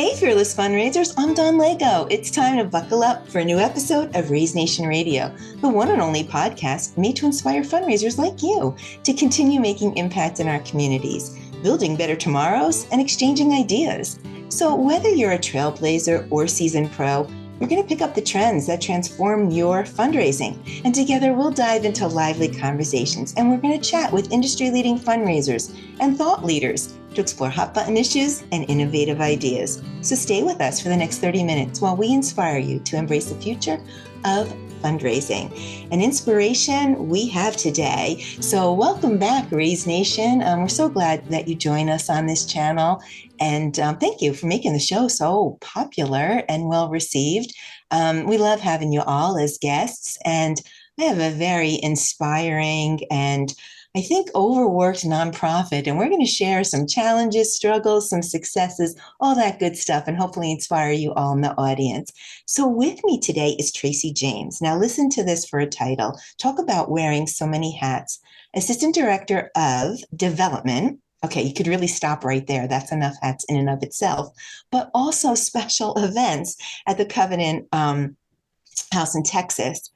Hey, fearless fundraisers, I'm Don Lego. It's time to buckle up for a new episode of Raise Nation Radio, the one and only podcast made to inspire fundraisers like you to continue making impact in our communities, building better tomorrows, and exchanging ideas. So whether you're a trailblazer or seasoned pro, we're going to pick up the trends that transform your fundraising. And together we'll dive into lively conversations, and we're going to chat with industry-leading fundraisers and thought leaders to explore hot button issues and innovative ideas. So stay with us for the next 30 minutes while we inspire you to embrace the future of fundraising. An inspiration we have today. So welcome back, Raise Nation. We're so glad that you join us on this channel. And thank you for making the show so popular and well received. We love having you all as guests. And I have a very inspiring and I think overworked nonprofit, and we're going to share some challenges, struggles, some successes, all that good stuff, and hopefully inspire you all in the audience. So with me today is Tracy James. Now listen to this for a title. Talk about wearing so many hats. Assistant Director of Development. Okay, you could really stop right there. That's enough hats in and of itself. But also special events at the Covenant House in Texas.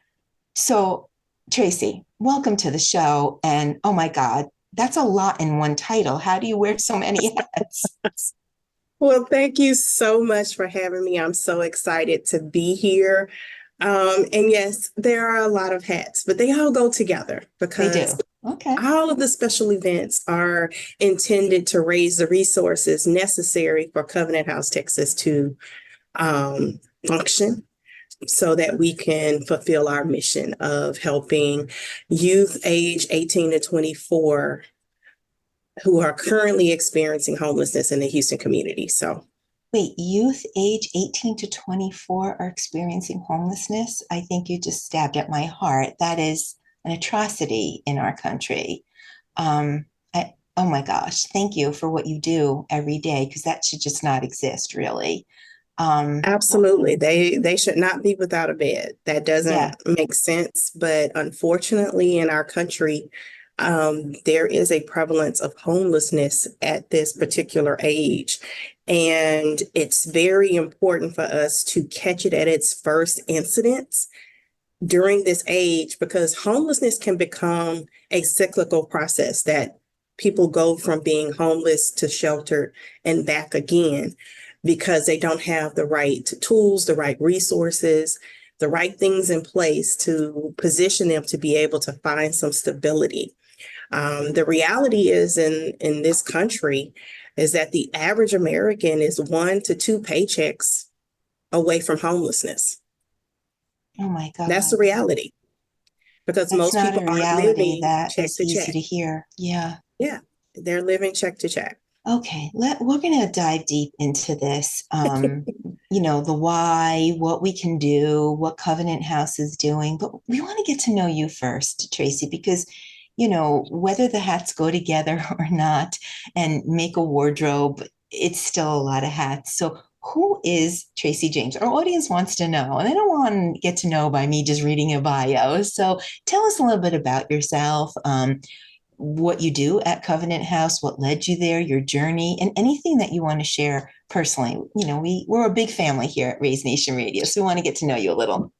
So Tracy, welcome to the show. And oh my God, that's a lot in one title. How do you wear so many hats? Well, thank you so much for having me. I'm so excited to be here. And yes, there are a lot of hats, but they all go together They do. because Okay. all of the special events are intended to raise the resources necessary for Covenant House, Texas to function so that we can fulfill our mission of helping youth age 18 to 24 who are currently experiencing homelessness in the Houston community. So, Wait, youth age 18 to 24 are experiencing homelessness? I think you just stabbed at my heart. That is an atrocity in our country. Oh my gosh, thank you for what you do every day, because that should just not exist, really. absolutely, they should not be without a bed. That Yeah, doesn't make sense, but unfortunately, in our country, there is a prevalence of homelessness at this particular age. And it's very important for us to catch it at its first incidence during this age, because homelessness can become a cyclical process that people go from being homeless to sheltered and back again because they don't have the right tools, the right resources, the right things in place to position them to be able to find some stability. The reality is in this country is that the average American is 1 to 2 paychecks away from homelessness. oh my That's the God. reality because That's most not people a aren't reality living that check is to easy check. to hear. Yeah. Yeah, they're living check to check. Okay, we're going to dive deep into this. The why, what we can do, what Covenant House is doing. But we want to get to know you first, Tracy, because, whether the hats go together or not and make a wardrobe, it's still a lot of hats. So, who is Tracy James? Our audience wants to know, and they don't want to get to know by me just reading a bio. So, tell us a little bit about yourself. What you do at Covenant House, what led you there, your journey, and anything that you want to share personally. We're a big family here at Raise Nation Radio, so we want to get to know you a little.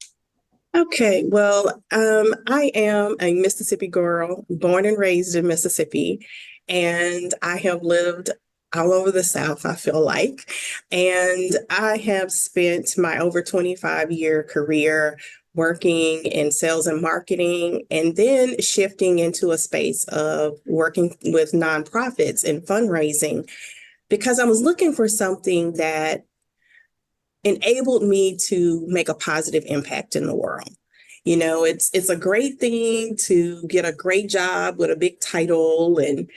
Okay, well, I am a Mississippi girl, born and raised in Mississippi, and I have lived all over the South, I feel like. And I have spent my over 25-year career working in sales and marketing, and then shifting into a space of working with nonprofits and fundraising because I was looking for something that enabled me to make a positive impact in the world. It's a great thing to get a great job with a big title and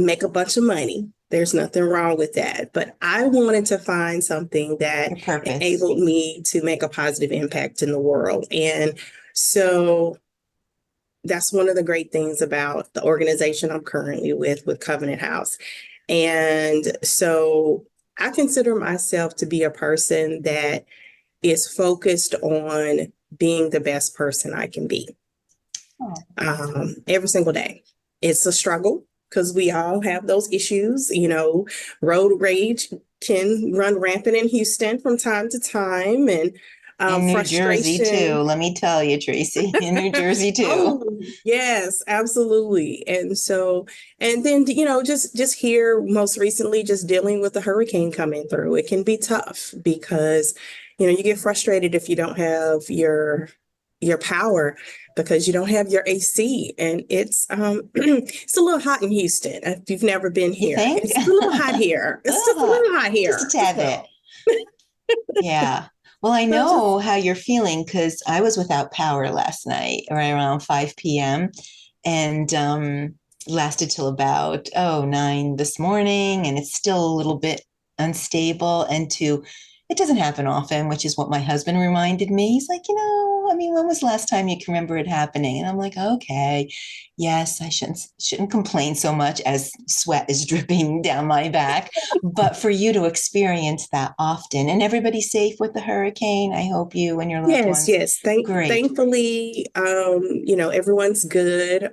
make a bunch of money. There's nothing wrong with that. But I wanted to find something that Your purpose. enabled me to make a positive impact in the world. And so that's one of the great things about the organization I'm currently with Covenant House. And so I consider myself to be a person that is focused on being the best person I can be every single day. It's a struggle because we all have those issues. Road rage can run rampant in Houston from time to time, and In New Jersey too, frustration. let me tell you, Tracy, in New Jersey too. Oh, yes, absolutely. And so, and then, just here most recently, just dealing with the hurricane coming through. It can be tough because, you get frustrated if you don't have your power because you don't have your AC. And it's it's a little hot in Houston. If you've never been You here, think? it's a little hot here. It's just a Ugh, little hot just a here, just tad a bit. little. Yeah. Well, I So just know how you're feeling because I was without power last night, right around 5 p.m. and lasted till about 9 this morning, and it's still a little bit unstable. And it doesn't happen often, which is what my husband reminded me. He's like, I mean, when was the last time you can remember it happening? And I'm like, okay, yes, I shouldn't complain so much as sweat is dripping down my back. But for you to experience that often, and everybody's safe with the hurricane, I hope you and your loved yes, ones. yes. Great. Thankfully, everyone's good.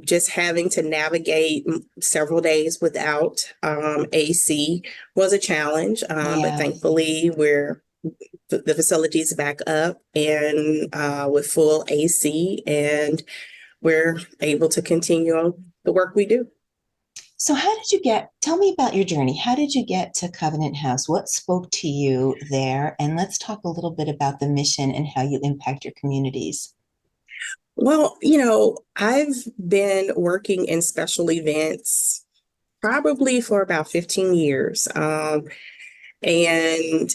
Just having to navigate several days without AC was a challenge. But Yeah. thankfully, the facility's back up and with full AC, and we're able to continue on the work we do. So, tell me about your journey. How did you get to Covenant House? What spoke to you there? And let's talk a little bit about the mission and how you impact your communities. Well, I've been working in special events probably for about 15 years. And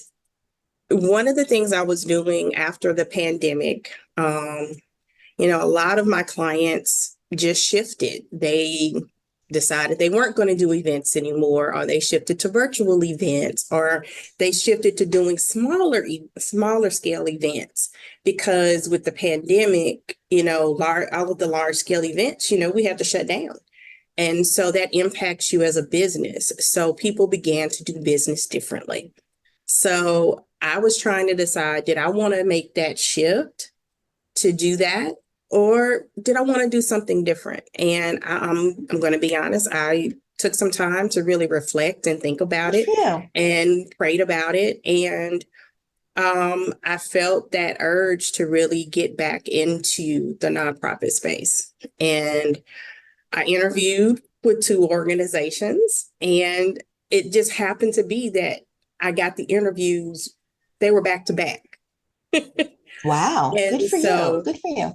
one of the things I was doing after the pandemic, a lot of my clients just shifted. They decided they weren't going to do events anymore, or they shifted to virtual events, or they shifted to doing smaller scale events because with the pandemic, all of the large scale events, we had to shut down. And so that impacts you as a business. So people began to do business differently. So I was trying to decide, did I want to make that shift to do that? Or did I want to do something different? And I'm going to be honest, I took some time to really reflect and think about Good it for you. and prayed about it. And I felt that urge to really get back into the nonprofit space. And I interviewed with two organizations, and it just happened to be that I got the interviews, they were back to back. Wow. Good And for you. Good for you.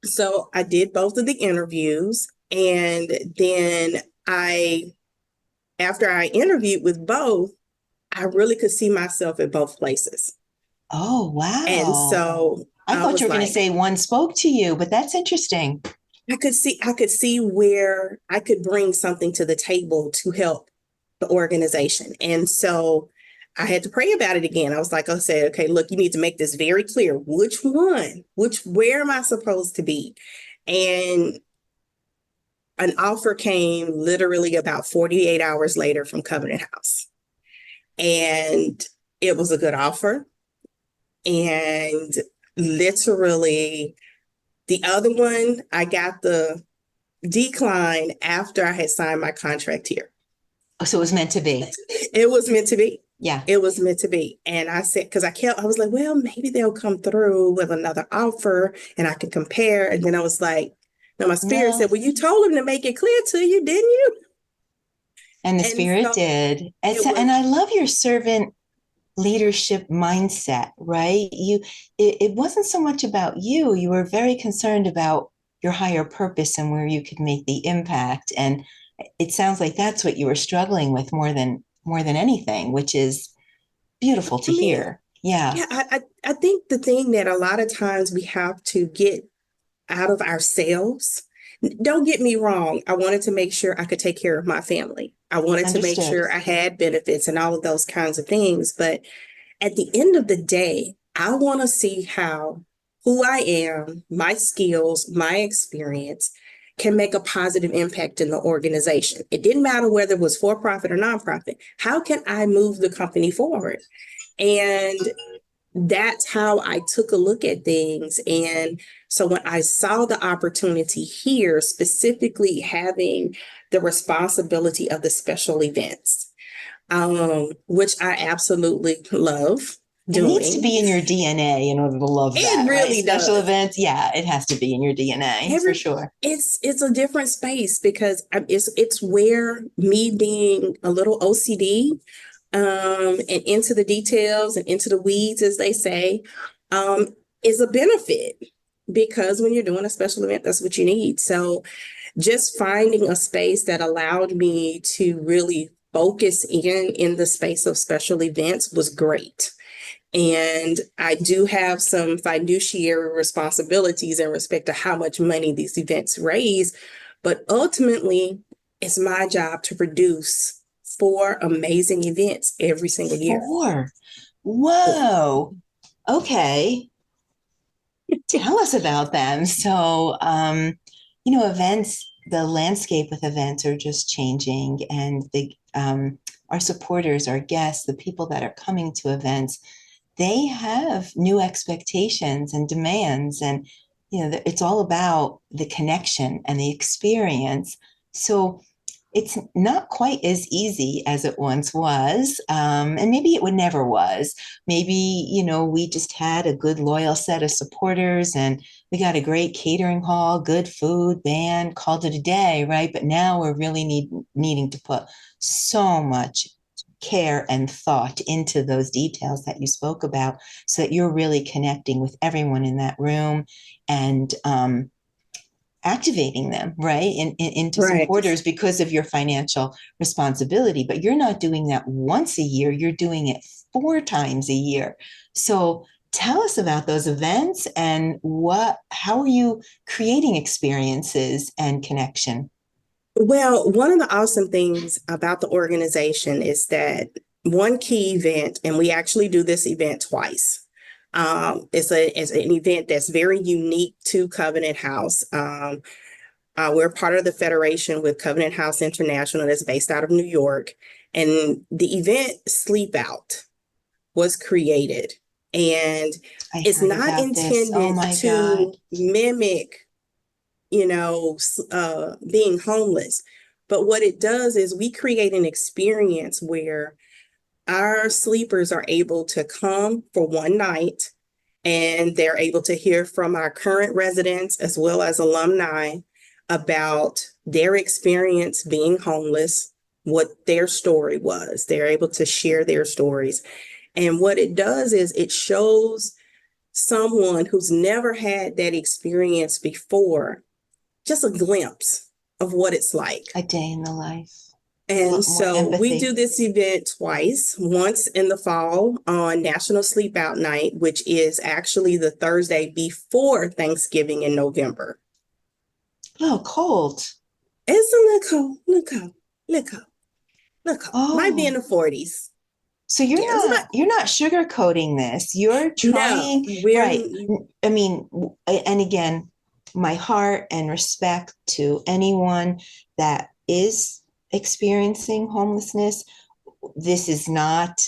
so I did both of the interviews, and then after I interviewed with both, I really could see myself at both places. Oh, And wow. so I I thought you was were going to like, say one spoke to you, but that's interesting. I could see where I could bring something to the table to help the organization. And so I had to pray about it again. I said, okay, look, you need to make this very clear. Where am I supposed to be? And an offer came literally about 48 hours later from Covenant House. And it was a good offer. And literally, the other one, I got the decline after I had signed my contract here. Oh, so it was meant to be. It was meant to be. Yeah. It was meant to be. And I said, because I was like, well, maybe they'll come through with another offer and I can compare. And then I was like, no, my spirit No. said, well, you told him to make it clear to you, didn't you? And the And spirit so did. it And was, I love your servant leadership mindset, right? It wasn't so much about you. You were very concerned about your higher purpose and where you could make the impact. And it sounds like that's what you were struggling with more than anything, which is beautiful to I mean, hear. Yeah, yeah, I think the thing that a lot of times we have to get out of ourselves. Don't get me wrong. I wanted to make sure I could take care of my family. I wanted to make understood. sure I had benefits and all of those kinds of things. But at the end of the day, I want to see how who I am, my skills, my experience can make a positive impact in the organization. It didn't matter whether it was for profit or nonprofit. How can I move the company forward? And that's how I took a look at things. And so when I saw the opportunity here, specifically having the responsibility of the special events, which I absolutely love It needs to doing. be in your DNA in order to love It that, right? really Special does. events, yeah, it has to be in your DNA for Every sure. it's a different space because it's where me being a little OCD, and into the details and into the weeds, as they say, um, is a benefit because when you're doing a special event, that's what you need. So just finding a space that allowed me to really focus in the space of special events was great. And I do have some fiduciary responsibilities in respect to how much money these events raise. But ultimately, it's my job to produce 4 amazing events every single year. Four. Whoa. Okay. Tell us about them. So, events, the landscape with events are just changing, and our supporters, our guests, the people that are coming to events, they have new expectations and demands, and it's all about the connection and the experience. So it's not quite as easy as it once was. And maybe it would never was. Maybe, we just had a good, loyal set of supporters and we got a great catering hall, good food, band, called it a day, right? But now we're really needing to put so much care and thought into those details that you spoke about so that you're really connecting with everyone in that room and activating them right into Right. supporters because of your financial responsibility. But you're not doing that once a year, you're doing it 4 times a year. So tell us about those events and how are you creating experiences and connection? Well, one of the awesome things about the organization is that one key event, and we actually do this event twice. It's an event that's very unique to Covenant House. We're part of the federation with Covenant House International that's based out of New York. And the event Sleep Out was created. And I it's heard not about this. Oh intended my God. to mimic, being homeless. But what it does is we create an experience where our sleepers are able to come for one night and they're able to hear from our current residents as well as alumni about their experience being homeless, what their story was. They're able to share their stories. And what it does is it shows someone who's never had that experience before just a glimpse of what it's like. A day in the life. And More so we do empathy. this event twice, once in the fall on National Sleep Out Night, which is actually the Thursday before Thanksgiving in November. Oh, cold. It's a little cold, little cold, little cold, little cold. Might be in Oh, the 40s. so you're Yeah, it's not about, you're not sugarcoating this. You're no, trying, right. I mean, and again, my heart and respect to anyone that is experiencing homelessness. This is not,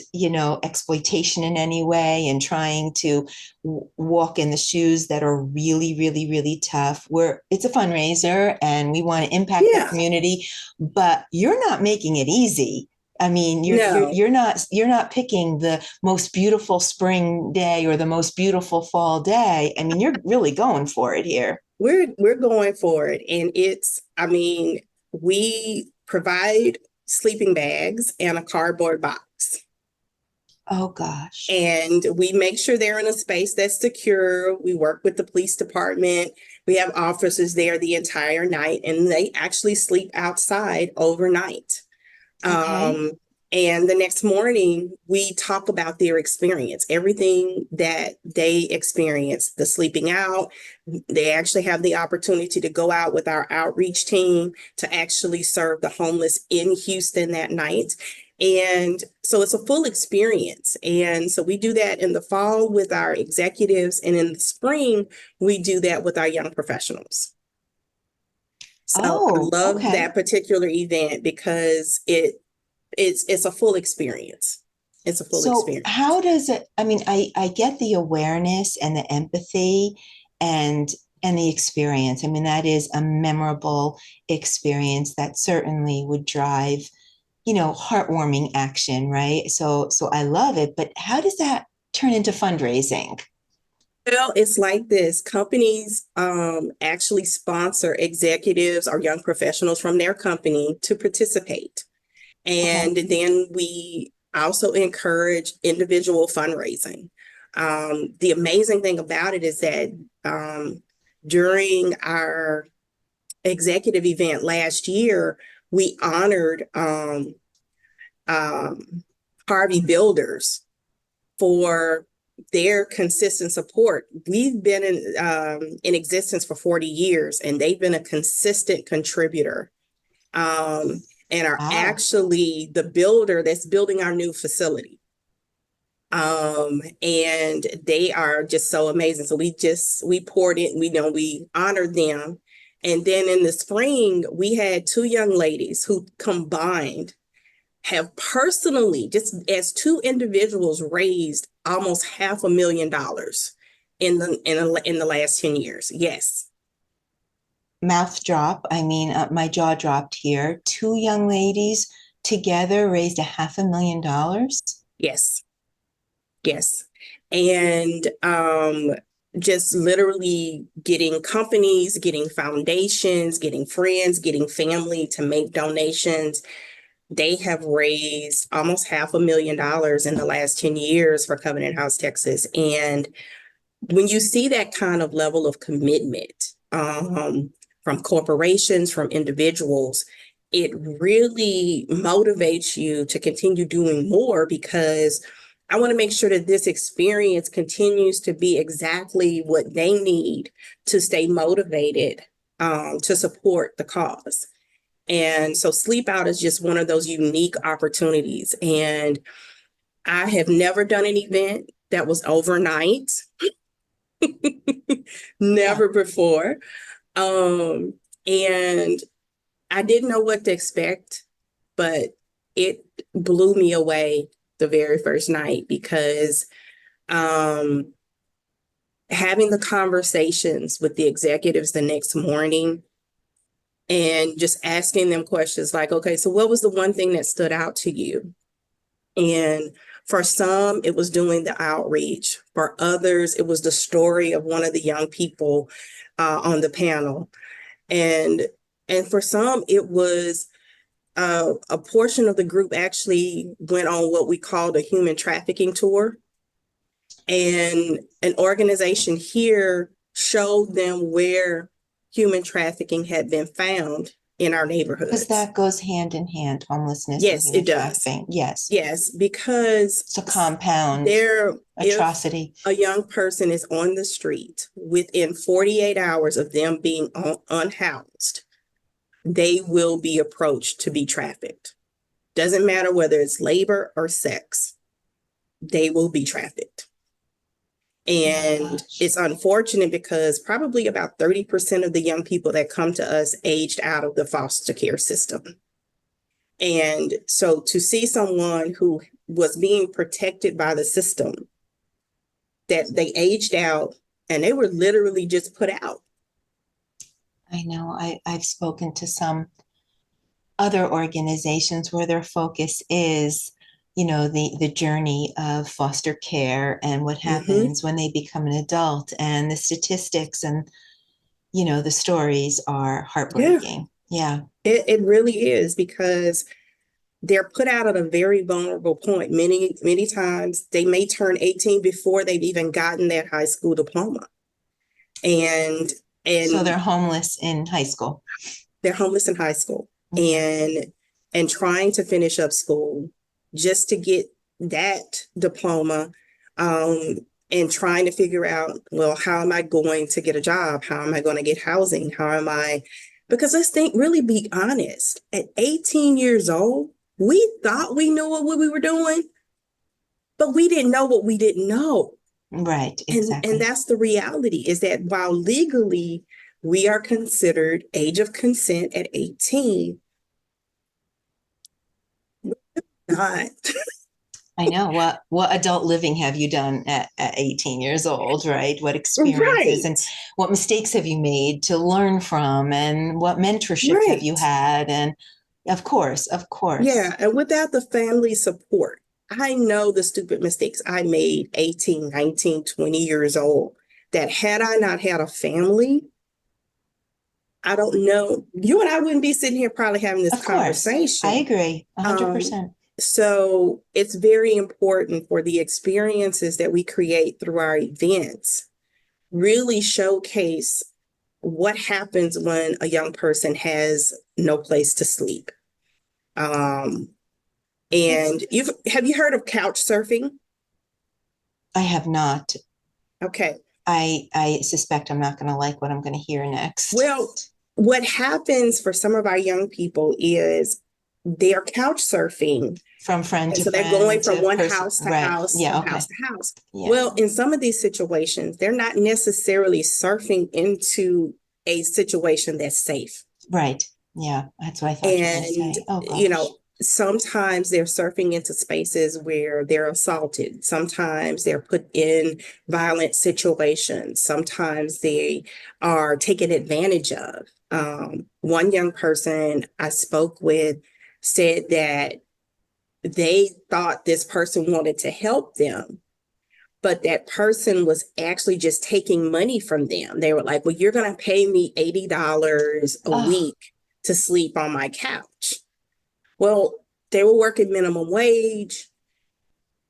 exploitation in any way and trying to walk in the shoes that are really, really, really tough. It's a fundraiser and we want to impact the yeah, community, but you're not making it easy. I mean, no, you're not picking the most beautiful spring day or the most beautiful fall day. I mean, you're really going for it here. we're going for it. And I mean, we provide sleeping bags and a cardboard box. Oh gosh. And we make sure they're in a space that's secure. We work with the police department. We have officers there the entire night, and they actually sleep outside overnight. Okay. Um, and the next morning, we talk about their experience, everything that they experienced, the sleeping out. They actually have the opportunity to go out with our outreach team to actually serve the homeless in Houston that night. And so it's a full experience. And so we do that in the fall with our executives, and in the spring, we do that with our young professionals. So I Oh, love okay. that particular event because it's a full experience. It's a full So experience. how does it, I mean, I get the awareness and the empathy and the experience. I mean, that is a memorable experience that certainly would drive heartwarming action, right? So I love it. But how does that turn into fundraising? Well, it's like this. Companies actually sponsor executives or young professionals from their company to participate. Okay. And then we also encourage individual fundraising. The amazing thing about it is that during our executive event last year, we honored um, Harvey Builders for their consistent support. We've been in existence for 40 years, and they've been a consistent contributor, and are Wow. actually the builder that's building our new facility. And they are just so amazing. So we poured it, we honored them. And then in the spring, we had two young ladies who combined have personally, just as two individuals, raised almost $500,000 in the last 10 years. Yes. Mouth drop. I mean, my jaw dropped here. Two young ladies together raised $500,000. Yes. Yes. And just literally getting companies, getting foundations, getting friends, getting family to make donations. They have raised almost $500,000 in the last 10 years for Covenant House, Texas. And when you see that kind of level of commitment from corporations, from individuals, it really motivates you to continue doing more, because I want to make sure that this experience continues to be exactly what they need to stay motivated to support the cause. And so Sleep Out is just one of those unique opportunities. And I have never done an event that was overnight. Yeah. Never before. Um, and I didn't know what to expect, but it blew me away the very first night, because um, having the conversations with the executives the next morning and just asking them questions like, okay, so what was the one thing that stood out to you? And for some, it was doing the outreach. For others, it was the story of one of the young people on the panel. And for some, it was a portion of the group actually went on what we called a human trafficking tour. And an organization here showed them where human trafficking had been found in our Because neighborhoods. that goes hand in hand, homelessness and Yes, human it does. trafficking. Yes. Yes, because It's a compound there, if atrocity. a young person is on the street within 48 hours of them being unhoused, they will be approached to be trafficked. Doesn't matter whether it's labor or sex, they will be trafficked. Oh my And gosh. it's unfortunate because probably about 30% of the young people that come to us aged out of the foster care system. And so to see someone who was being protected by the system, that they aged out and they were literally just put out. I know. I've spoken to some other organizations where their focus is, the journey of foster care and what Mm-hmm. happens when they become an adult, and the statistics and, the stories are Yeah, heartbreaking. Yeah. it really is, because they're put out at a very vulnerable point. Many times they may turn 18 before they've even gotten that high school diploma. And So and they're homeless in high school. they're homeless in high school, Okay. and trying to finish up school just to get that diploma, um, and trying to figure out, well, how am I going to get a job? How am I going to get housing? How am I? Because let's think, really be honest. At 18 years old, we thought we knew what we were doing, but we didn't know what we didn't know. Right. And Exactly. that's the reality, is that while legally we are considered age of consent at 18, not. I know. What adult living have you done at 18 years old, right? What experiences and Right, what mistakes have you made to learn from, and what mentorship have right. you had? And Of course, of course. Yeah, and without the family support, I know the stupid mistakes I made 18, 19, 20 years old, that had I not had a family, I don't know, you and I wouldn't be sitting here probably having this Of course. I conversation. agree. Um, 100%. so it's very important for the experiences that we create through our events really showcase what happens when a young person has no place to sleep. Um, It's, and have you heard of couch surfing? I have not. Okay. I suspect I'm not going to like what I'm going to hear next. Well, what happens for some of our young people is they're couch surfing. From friend And to so they're going friend from to one person. house to Right. house to Yeah. house Okay. to house. Yeah. Well, in some of these situations, they're not necessarily surfing into a situation that's safe. Right. Yeah. That's what I thought you were going to And, say. Oh, gosh. sometimes they're surfing into spaces where they're assaulted. Sometimes they're put in violent situations. Sometimes they are taken advantage of. One young person I spoke with said that they thought this person wanted to help them, but that person was actually just taking money from them. They were like, well, you're going to pay me $80 a Oh, week to sleep on my couch. Well, they were working minimum wage,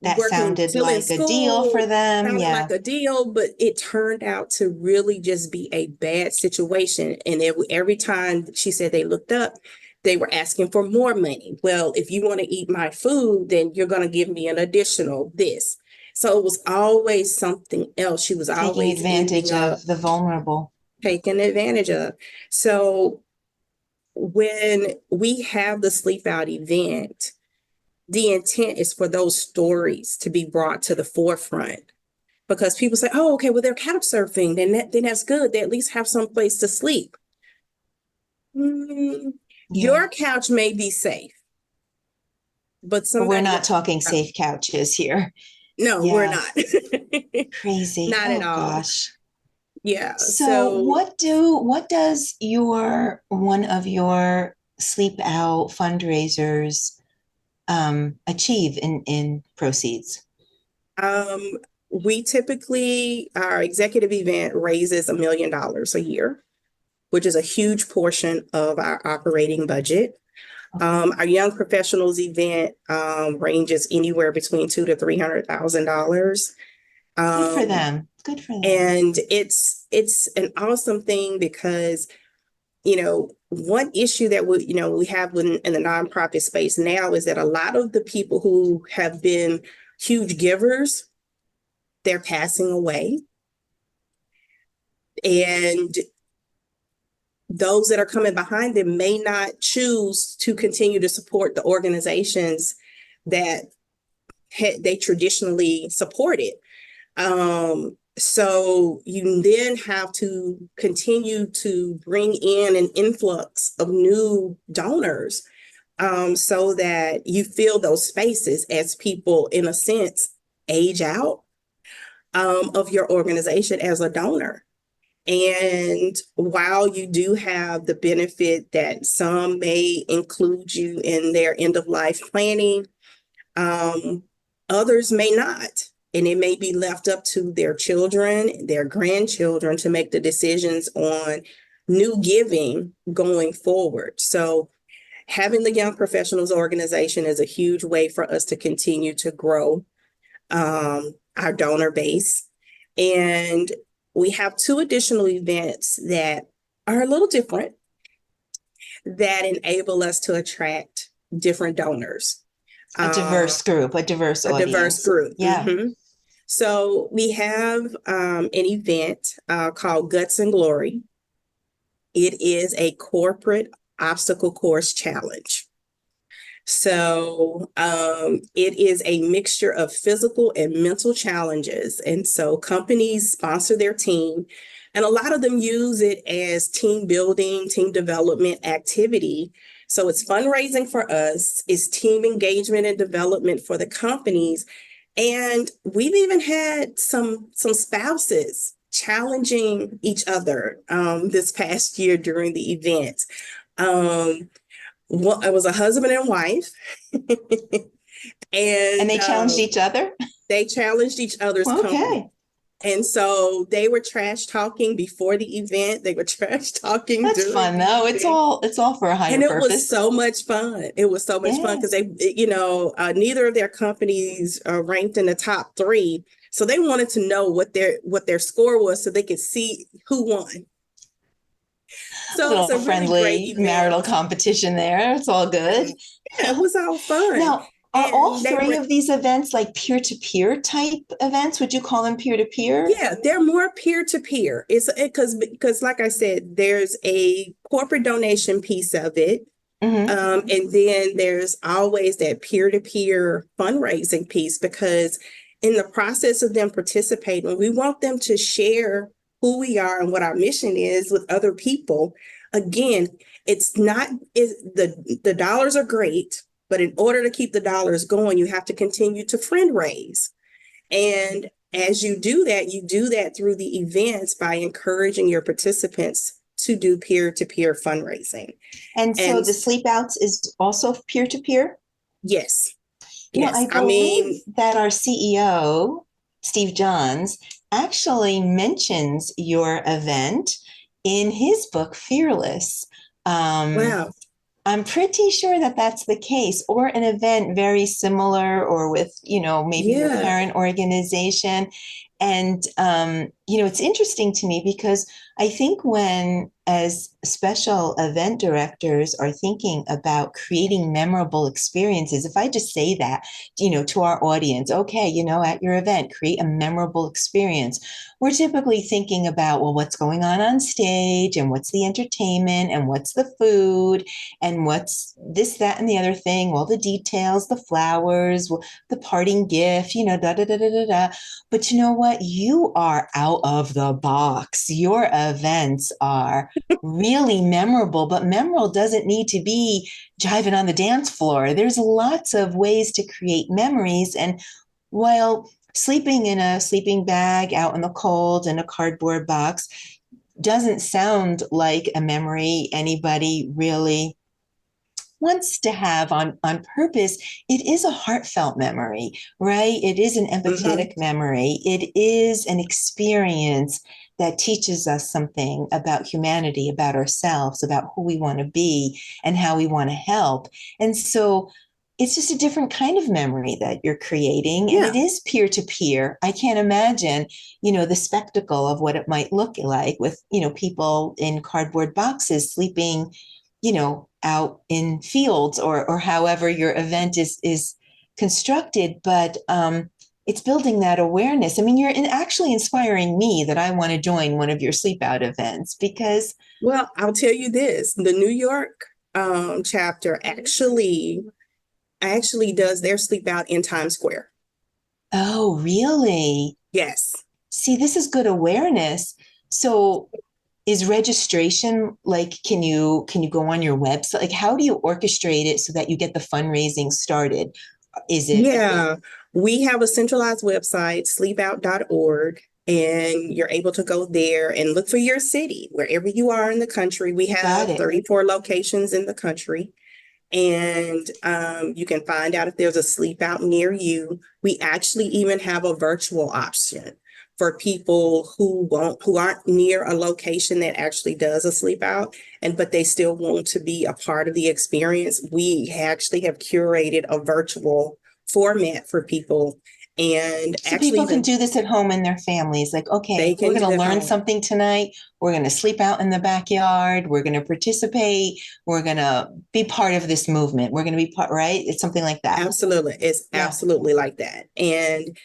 that working sounded still in like a deal for school, them. sounded Yeah. like a deal, but it turned out to really just be a bad situation. And every time she said they looked up, they were asking for more money. Well, if you want to eat my food, then you're going to give me an additional this. So it was always something else. She was Taking always ending advantage up of the vulnerable. taken advantage of. So when we have the sleep out event, the intent is for those stories to be brought to the forefront, because people say, oh, okay, well, they're couch surfing, then that's good. They at least have some place to sleep. Mm, Yeah. your couch may be safe, but But we're somebody not else's talking couch. safe couches here. No, we're Yeah. not. Crazy. Not at Oh, all. gosh. Yeah. So So what does your one of your sleep out fundraisers achieve in proceeds? um, we typically, our executive event raises $1 million a year, which is a huge portion of our operating budget. Okay. Our young professionals event ranges anywhere between $200,000 to $300,000. Good for Um, them. Good for them. and it's an awesome thing because one issue that we have in the nonprofit space now is that a lot of the people who have been huge givers, they're passing away, and those that are coming behind them may not choose to continue to support the organizations that they traditionally supported. So you then have to continue to bring in an influx of new donors, so that you fill those spaces as people, in a sense, age out, of your organization as a donor. And while you do have the benefit that some may include you in their end of life planning, um, others may not. And it may be left up to their children, their grandchildren to make the decisions on new giving going forward. So having the Young Professionals Organization is a huge way for us to continue to grow our donor base. And we have two additional events that are a little different, that enable us to attract different donors. A Uh, diverse group, a diverse a diverse audience. group. Yeah. So we have an event called Guts and Glory. It is a corporate obstacle course challenge. So it is a mixture of physical and mental challenges. And so companies sponsor their team, and a lot of them use it as team building, team development activity. So it's fundraising for us, it's team engagement and development for the companies. And we've even had some spouses challenging each other this past year during the event. Um, Well, it was a husband and wife, And and they challenged each other? they challenged each other's company. Okay. And so they were trash talking before the event. They were trash talking That's during fun the though. event. It's all for a higher And it was purpose. so much fun. It was so much fun Yeah. because neither of their companies ranked in the top three. So they wanted to know what their score was so they could see who won. A So it was little a really great friendly marital event. competition there. It's all good. Yeah, it was all fun. Now, are all And they three were, of these events like peer-to-peer type events? Would you call them peer-to-peer? yeah, they're more peer to peer. It's because like I said, there's a corporate donation piece of it. Mm-hmm. And then there's always that peer-to-peer fundraising piece because in the process of them participating, we want them to share who we are and what our mission is with other people. Again, it's not the dollars are great, but in order to keep the dollars going, you have to continue to friend raise. And as you do that through the events by encouraging your participants to do peer-to-peer fundraising. And so And the sleep outs is also peer-to-peer? yes, I yes. I believe mean, that our CEO, Steve Johns, actually mentions your event in his book, Fearless. Um, wow. I'm pretty sure that that's the case, or an event very similar, or with, maybe your Yeah. parent organization. And, it's interesting to me because I think when, as special event directors, are thinking about creating memorable experiences, if I just say that, to our audience, okay, at your event, create a memorable experience, we're typically thinking about, well, what's going on stage, and what's the entertainment, and what's the food, and what's this, that, and the other thing, all the details, the flowers, the parting gift, da da da da da da. But you know what? You are out of the box. Your events are really memorable, but memorable doesn't need to be jiving on the dance floor. There's lots of ways to create memories. And while sleeping in a sleeping bag out in the cold in a cardboard box doesn't sound like a memory anybody really wants to have on purpose, it is a heartfelt memory, right? It is an Mhm. empathetic memory. It is an experience that teaches us something about humanity, about ourselves, about who we want to be and how we want to help. And so it's just a different kind of memory that you're creating, and it Yeah. is peer to peer. I can't imagine, the spectacle of what it might look like with, people in cardboard boxes sleeping, out in fields, or however your event is constructed. But it's building that awareness. I mean, you're actually inspiring me that I want to join one of your sleep out events because. Well, I'll tell you this, the New York chapter actually does their sleep out in Times Square. Oh, really? Yes. See, this is good awareness. So is registration like, can you go on your website? Like, how do you orchestrate it so that you get the fundraising started? Is it? Yeah. We have a centralized website, sleepout.org, and you're able to go there and look for your city, wherever you are in the country. We Got have it. 34 locations in the country. And you can find out if there's a sleep out near you. We actually even have a virtual option for people who aren't near a location that actually does a sleep out, but they still want to be a part of the experience. We actually have curated a virtual format for people, and So actually people can even do this at home in their families. Like, they okay, we're can going do to it learn home. something tonight. We're going to sleep out in the backyard. We're going to participate. We're going to be part of this movement. We're going to be part, right? It's something like that. Absolutely. It's Yeah. absolutely like that. And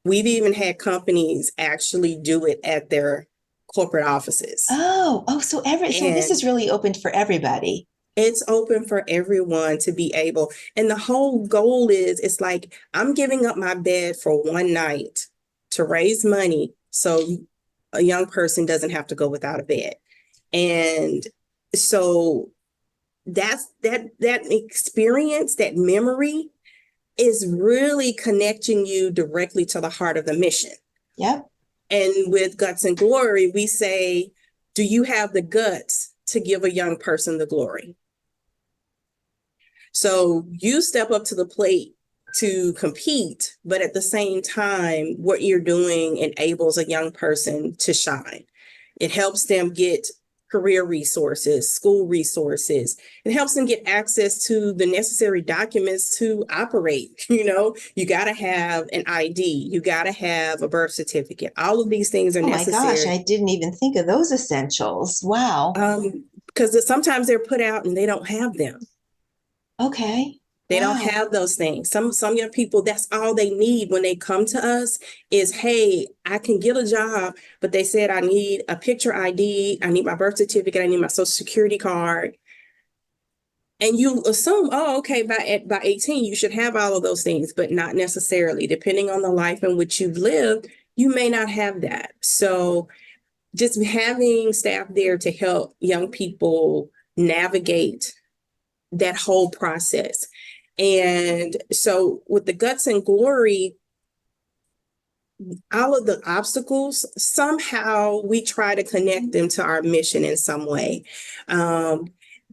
we've even had companies actually do it at their corporate offices. So this And is really open for everybody. it's open for everyone to be able. And the whole goal is it's like I'm giving up my bed for one night to raise money so a young person doesn't have to go without a bed. And so that experience, that memory is really connecting you directly to the heart of the mission. Yep. And with Guts and Glory, we say, do you have the guts to give a young person the glory? So you step up to the plate to compete, but at the same time, what you're doing enables a young person to shine. It helps them get career resources, school resources. It helps them get access to the necessary documents to operate. You got to have an ID, you got to have a birth certificate. All of these things are Oh my gosh, necessary. I didn't even think of those essentials. Wow. Because sometimes they're put out and they don't have them. Okay. They don't Wow. have those things. Some young people, that's all they need when they come to us is, hey, I can get a job, but they said I need a picture ID, I need my birth certificate, I need my social security card. And you assume, oh, okay, by 18, you should have all of those things, but not necessarily. Depending on the life in which you've lived, you may not have that. So just having staff there to help young people navigate that whole process. And so with the Guts and Glory, all of the obstacles, somehow we try to connect them to our mission in some way.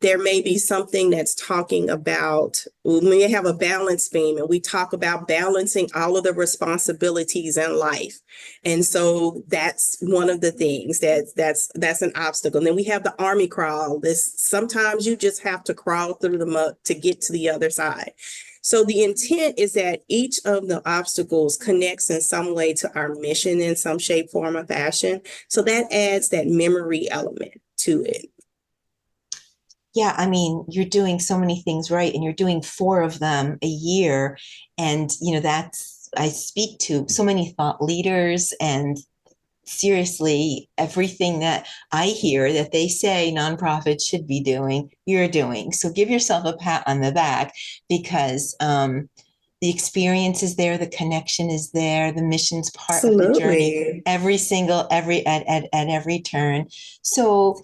There may be something that's talking about, we may have a balance beam and we talk about balancing all of the responsibilities in life. And so that's one of the things that's an obstacle. And then we have the army crawl. Sometimes you just have to crawl through the mud to get to the other side. So the intent is that each of the obstacles connects in some way to our mission in some shape, form, or fashion. So that adds that memory element to it. Yeah, I mean, you're doing so many things right, and you're doing four of them a year. And, I speak to so many thought leaders, and seriously, everything that I hear that they say nonprofits should be doing, you're doing. So give yourself a pat on the back, because the experience is there, the connection is there, the mission's part of the journey, Absolutely. at every turn. So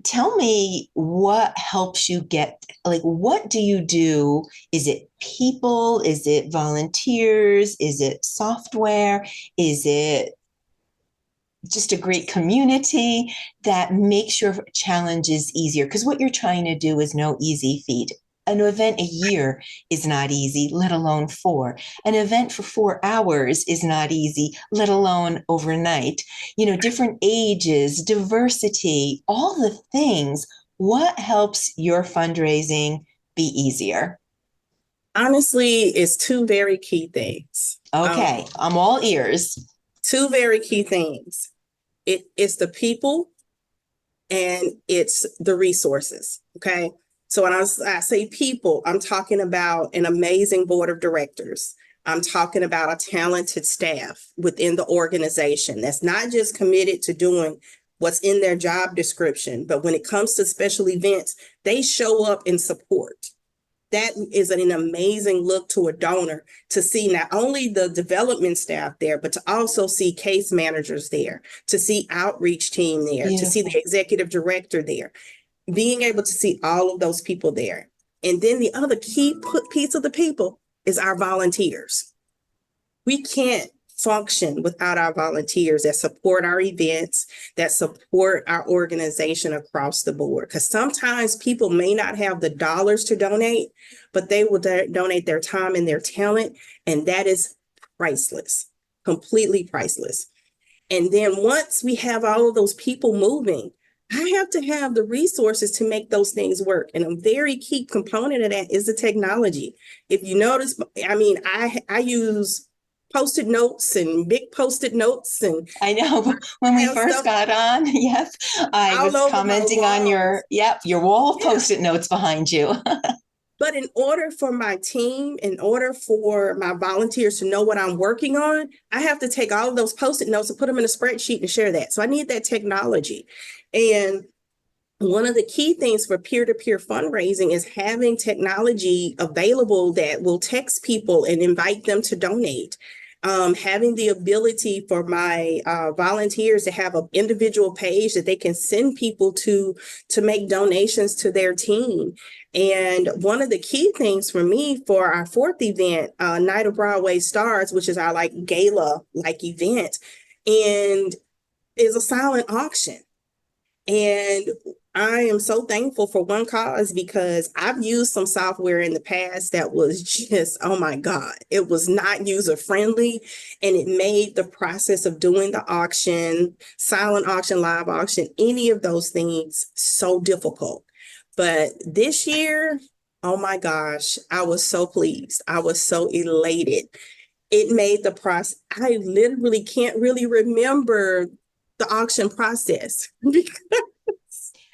tell me what helps you get, like, what do you do? Is it people? Is it volunteers? Is it software? Is it just a great community that makes your challenges easier? Because what you're trying to do is no easy feat. An event a year is not easy, let alone four. An event for 4 hours is not easy, let alone overnight. Different ages, diversity, all the things. What helps your fundraising be easier? Honestly, it's two very key things. Okay, I'm all ears. Two very key things. It's the people and it's the resources. Okay. So when I say people, I'm talking about an amazing board of directors. I'm talking about a talented staff within the organization that's not just committed to doing what's in their job description, but when it comes to special events, they show up in support. That is an amazing look to a donor, to see not only the development staff there, but to also see case managers there, to see outreach team there, to see the executive director there, being able to see all of those people there. And then the other key piece of the people is our volunteers. We can't function without our volunteers that support our events, that support our organization across the board. Because sometimes people may not have the dollars to donate, but they will donate their time and their talent, and that is priceless, completely priceless. And then once we have all of those people moving, I have to have the resources to make those things work. And a very key component of that is the technology. If you notice, I mean, I use Post-it notes and big Post-it notes, and I know when we first got on, yep, I all was over my commenting on walls. your wall of Post-it notes behind you. But in order for my team, in order for my volunteers to know what I'm working on, I have to take all of those Post-it notes and put them in a spreadsheet and share that. So I need that technology. And one of the key things for peer-to-peer fundraising is having technology available that will text people and invite them to donate. Having the ability for my volunteers to have an individual page that they can send people to make donations to their team. And one of the key things for me for our fourth event, Night of Broadway Stars, which is our gala event, and is a silent auction. And I am so thankful for One Cause because I've used some software in the past that was just, oh my God, it was not user friendly, and it made the process of doing the auction, silent auction, live auction, any of those things so difficult. But this year, oh my gosh, I was so pleased. I was so elated. It made the process, I literally can't really remember the auction process because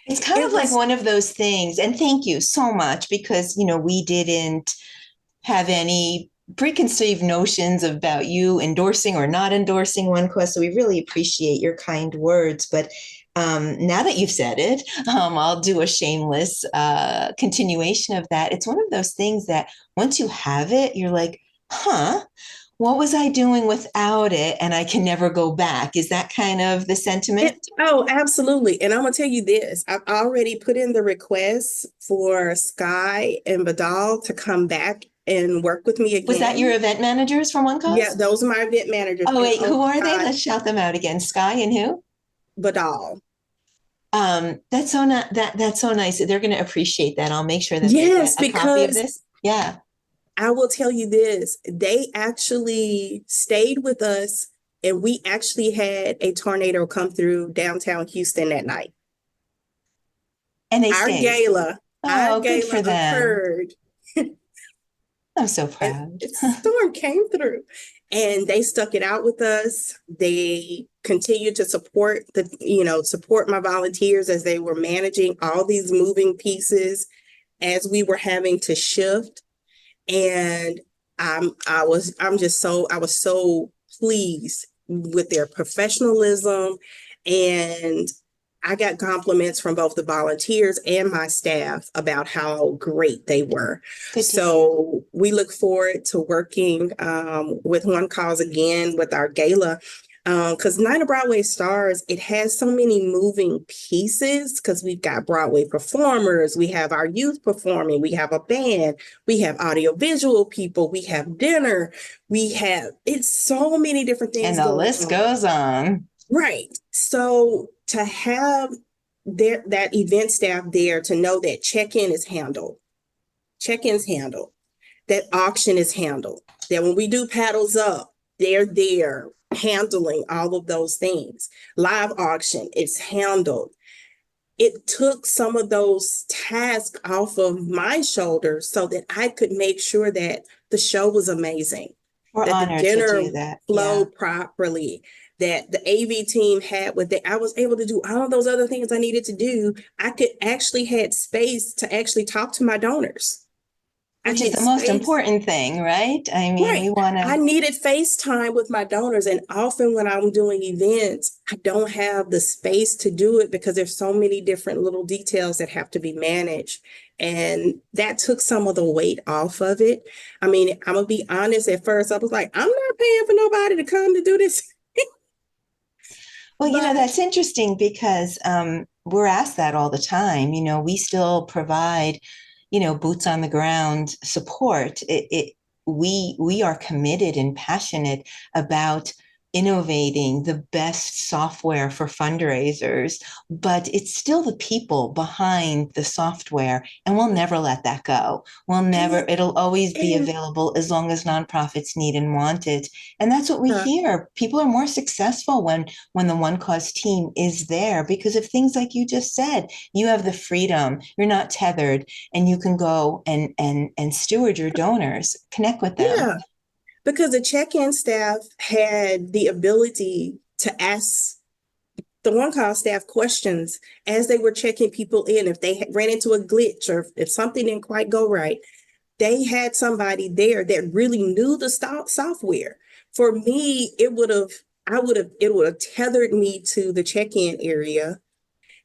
It's kind it of like was. one of those things, and thank you so much because, we didn't have any preconceived notions about you endorsing or not endorsing one quest. So we really appreciate your kind words. But now that you've said it, I'll do a shameless continuation of that. It's one of those things that once you have it, you're like, huh, what was I doing without it? And I can never go back. Is that kind of the sentiment? Oh, absolutely. And I'm gonna tell you this. I've already put in the request for Sky and Vidal to come back and work with me Was that your again. event managers from One Yeah, Cause? those are my event managers. Oh, And wait, oh who are my they? God, Let's shout them out again. Sky and who? Vidal. That's so not that's so nice. They're going to appreciate that. I'll make sure that they get Yes, a copy of because this. Yeah. I will tell you this, they actually stayed with us and we actually had a tornado come through downtown Houston that night. And they Our stayed. gala, our Oh, good gala for them. occurred I'm so and proud. a storm came through and they stuck it out with us. They continued to support my volunteers as they were managing all these moving pieces as we were having to shift. And I was so pleased with their professionalism, and I got compliments from both the volunteers and my staff about how great they were. Good to hear. So we look forward to working with One Cause again with our gala. Because Night of Broadway Stars, it has so many moving pieces because we've got Broadway performers, we have our youth performing, we have a band, we have audiovisual people, we have dinner, it's so many different And things the going list on. goes on. Right. So to have that event staff there to know that check-in's handled, that auction is handled, that when we do paddles up, they're there handling all of those things. Live auction is handled. It took some of those tasks off of my shoulders so that I could make sure that the show was amazing, We're that the honored to dinner do that. Yeah. flowed properly, that the AV team had what I was able to do all of those other things I needed to do. I could actually had space to actually talk to my donors. I Which is had the most space. important thing, right? I mean, we Right. want I to. needed FaceTime with my donors. And often when I'm doing events, I don't have the space to do it because there's so many different little details that have to be managed. And that took some of the weight off of it. I mean, I'm gonna be honest, at first I was like, I'm not paying for nobody to come to do this. Well, But that's interesting because we're asked that all the time. We still provide, boots on the ground support. We are committed and passionate about innovating the best software for fundraisers, but it's still the people behind the software, and we'll never let that go. We'll never, and, it'll always be and available as long as nonprofits need and want it. And that's what we uh, hear. People are more successful when the One Cause team is there because of things like you just said. You have the freedom, you're not tethered, and you can go and steward your donors, connect with them. yeah, because the check-in staff had the ability to ask the One Cause staff questions as they were checking people in. If they ran into a glitch or if something didn't quite go right, they had somebody there that really knew the software. For me, it would have tethered me to the check-in area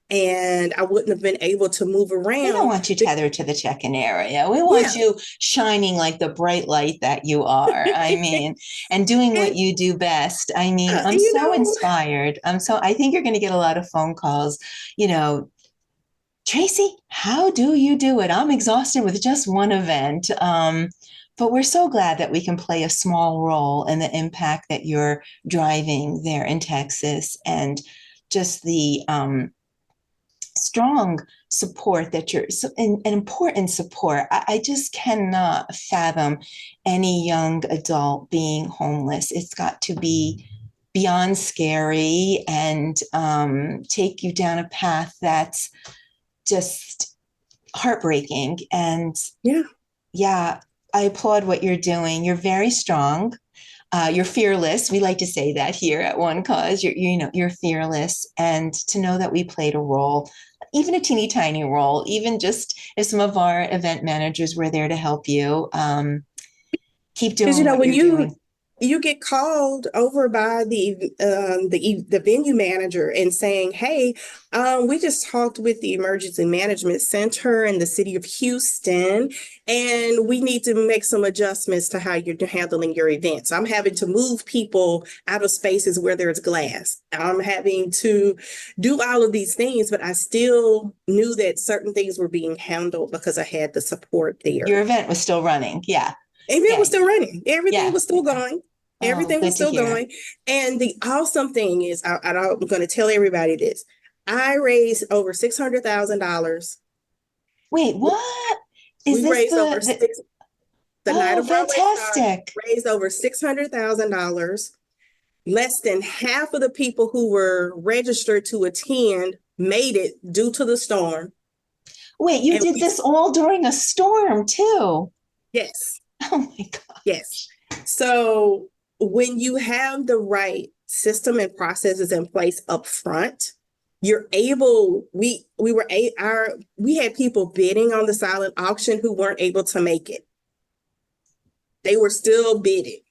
and I wouldn't have been able to move We don't around. want you tethered to the check-in area. We want Yeah. you shining like the bright light that you are. I mean, and doing what And, you do best. I mean, I'm you so know, inspired. I think you're going to get a lot of phone calls, you know, Tracy, how do you do it? I'm exhausted with just one event. But we're so glad that we can play a small role in the impact that you're driving there in Texas and just strong support that you're an important support. I just cannot fathom any young adult being homeless. It's got to be beyond scary and take you down a path that's just heartbreaking. And Yeah. yeah, I applaud what you're doing. You're very strong. You're fearless. We like to say that here at One Cause. You're fearless, and to know that we played a role, even a teeny tiny role, even just if some of our event managers were there to help you. Keep Because doing what when you're doing. you get called over by the venue manager and saying, "Hey, we just talked with the Emergency Management Center in the city of Houston, and we need to make some adjustments to how you're handling your events. I'm having to move people out of spaces where there's glass. I'm having to do all of these things, but I still knew that certain things were being handled because I had the support there. Your event was still running. Yeah. Event Yeah. was still running. Everything Yeah. was still going. Oh, Everything was good to still hear. going. And the awesome thing is, I'm going to tell everybody this. I raised over $600,000. Wait, what? Is We this raised over six. The night oh, of Broadway Star fantastic. raised over $600,000. Less than half of the people who were registered to attend made it due to the storm. Wait, you And did this all during a storm too. yes, Oh my God. yes. So when you have the right system and processes in place up front, you're able, we had people bidding on the silent auction who weren't able to make it. They were still bidding.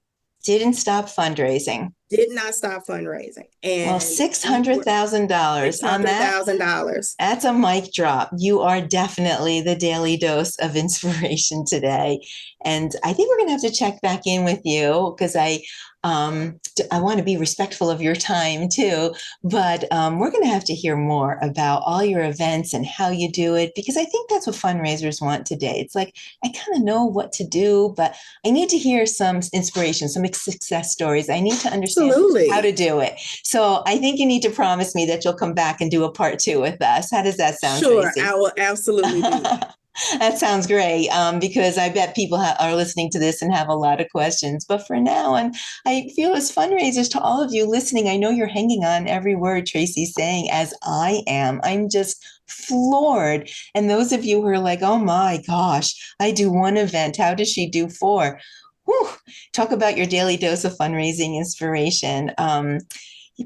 Didn't stop fundraising. Did not stop fundraising. Well, And $600,000 on that. $600,000. That's a mic drop. You are definitely the daily dose of inspiration today. And I think we're going to have to check back in with you because I want to be respectful of your time too. But we're going to have to hear more about all your events and how you do it, because I think that's what fundraisers want today. It's like, I kind of know what to do, but I need to hear some inspiration, some success stories. I need to understand how to Absolutely. do it. So I think you need to promise me that you'll come back and do a part two with us. How does that sound, Sure, Tracy? I will absolutely do that. That sounds great, because I bet people are listening to this and have a lot of questions. But for now, and I feel as fundraisers, to all of you listening, I know you're hanging on every word Tracy's saying, as I am. I'm just floored. And those of you who are like, oh my gosh, I do one event. How does she do four? Whew, talk about your daily dose of fundraising inspiration.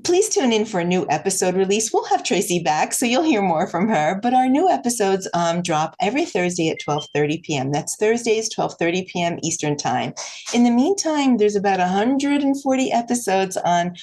Please tune in for a new episode release. We'll have Tracy back, so you'll hear more from her. But our new episodes drop every Thursday at 12:30 p.m. That's Thursdays, 12:30 p.m. Eastern Time. In the meantime, there's about 140 episodes on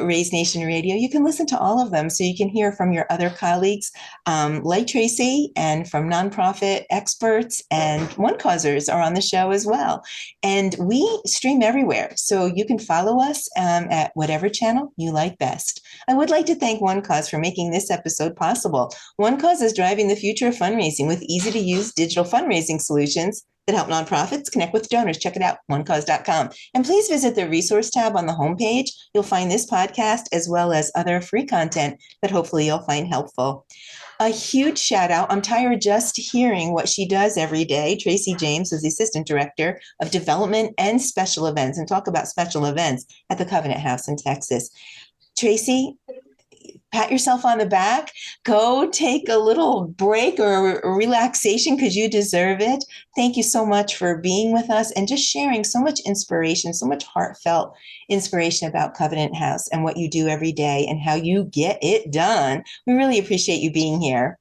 Raise Nation Radio. You can listen to all of them, so you can hear from your other colleagues like Tracy, and from nonprofit experts and one causers are on the show as well. And we stream everywhere, so you can follow us at whatever channel you like best. I would like to thank One Cause for making this episode possible. One Cause is driving the future of fundraising with easy-to-use digital fundraising solutions that help nonprofits connect with donors. Check it out, onecause.com. And please visit the resource tab on the homepage. You'll find this podcast as well as other free content that hopefully you'll find helpful. A huge shout out. I'm tired just hearing what she does every day. Tracy James is the Assistant Director of Development and Special Events, and talk about special events at the Covenant House in Texas. Tracy, pat yourself on the back. Go take a little break or relaxation because you deserve it. Thank you so much for being with us and just sharing so much inspiration, so much heartfelt inspiration about Covenant House and what you do every day and how you get it done. We really appreciate you being here.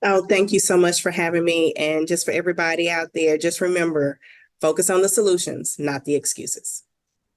Oh, thank you so much for having me. And just for everybody out there, just remember, focus on the solutions, not the excuses.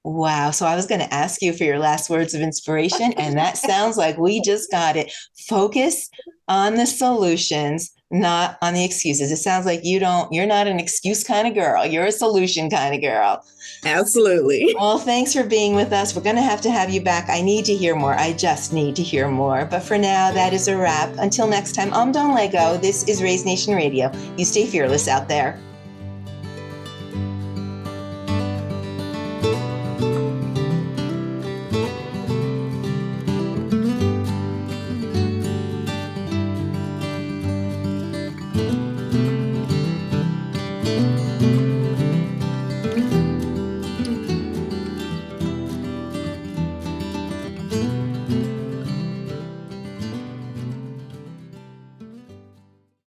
Wow. So I was going to ask you for your last words of inspiration, and that sounds like we just got it. Focus on the solutions, not on the excuses. It sounds like you're not an excuse kind of girl. You're a solution kind of girl. Absolutely. Well, thanks for being with us. We're going to have you back. I need to hear more. I just need to hear more. But for now, that is a wrap. Until next time, I'm Dawn Lego. This is Raise Nation Radio. You stay fearless out there.